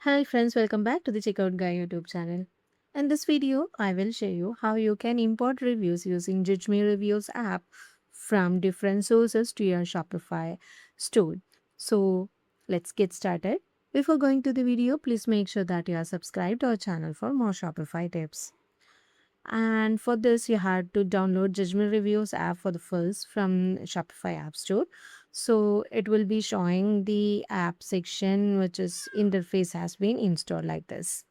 Hi friends, welcome back to the Checkout Guy YouTube channel. In this video, I will show you how you can import reviews using Judge Me Reviews app from different sources to your Shopify store. So let's get started. Before going to the video, please make sure that you are subscribed to our channel for more Shopify tips. And for this, you had to download Judgment Reviews app for the first from Shopify App Store. So it will be showing the app section, which is interface has been installed like this.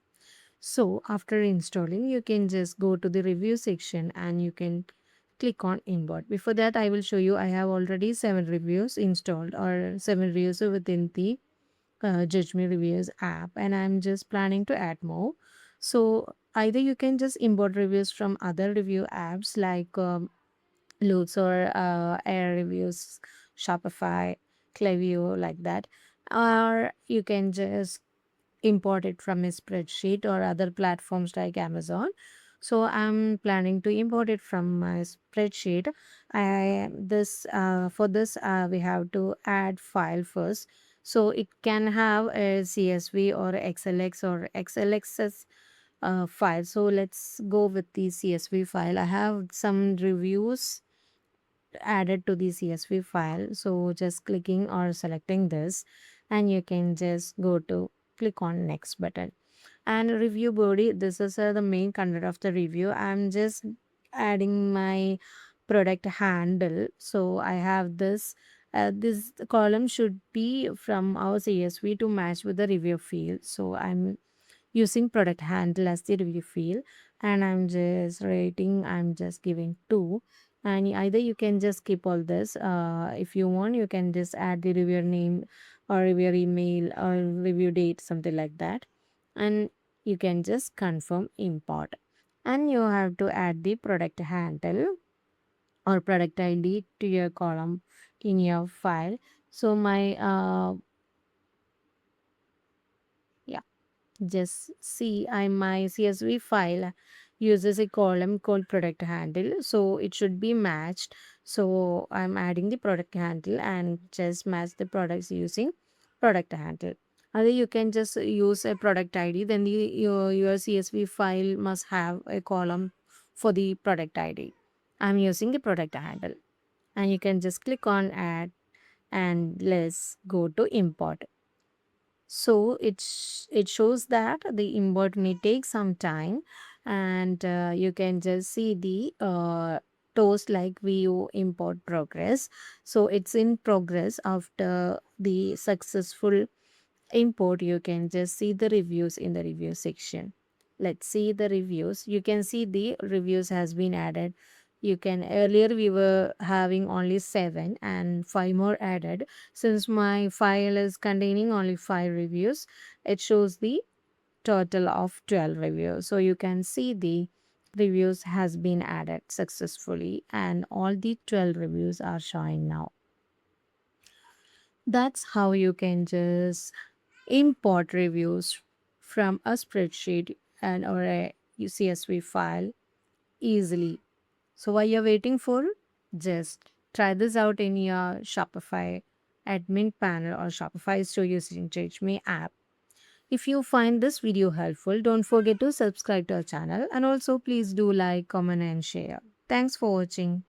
So after installing, you can just go to the review section and you can click on import. Before that, I will show you I have already 7 reviews installed or 7 reviews within the Judge Me Reviews app, and I'm just planning to add more. So either you can just import reviews from other review apps like Loots or Air Reviews, Shopify, Klaviyo, like that, or you can just import it from a spreadsheet or other platforms like Amazon. So I'm planning to import it from my spreadsheet. I this For this we have to add file first. So it can have a CSV or XLX or XLXS file. So let's go with the CSV file. I have some reviews added to the CSV file. So just clicking or selecting this, and you can just go to click on next button. And review body, this is the main content of the review. I'm just adding my product handle. So I have this column should be from our CSV to match with the review field. So I'm using product handle as the review field, and I'm just giving 2. And either you can just skip all this. If you want, you can just add the reviewer name or reviewer email or review date, something like that. And you can just confirm import, and you have to add the product handle or product ID to your column in your file. So my yeah, just see, my CSV file uses a column called product handle, so it should be matched. So I'm adding the product handle and just match the products using product handle. Either you can just use a product ID, then your CSV file must have a column for the product ID. I'm using the product handle, and you can just click on add, and let's go to import. So it shows that the import may take some time, and you can just see the toast like view import progress. So it's in progress. After the successful import, you can just see the reviews in the review section. Let's see the reviews. You can see the reviews has been added. You can, earlier we were having only 7 and 5 more added. Since my file is containing only 5 reviews, it shows the total of 12 reviews. So you can see the reviews has been added successfully, and all the 12 reviews are showing now. That's how you can just import reviews from a spreadsheet and or a CSV file easily. So while you're waiting for, just try this out in your Shopify admin panel or Shopify store using Me app. If you find this video helpful, don't forget to subscribe to our channel, and also please do like, comment and share. Thanks for watching.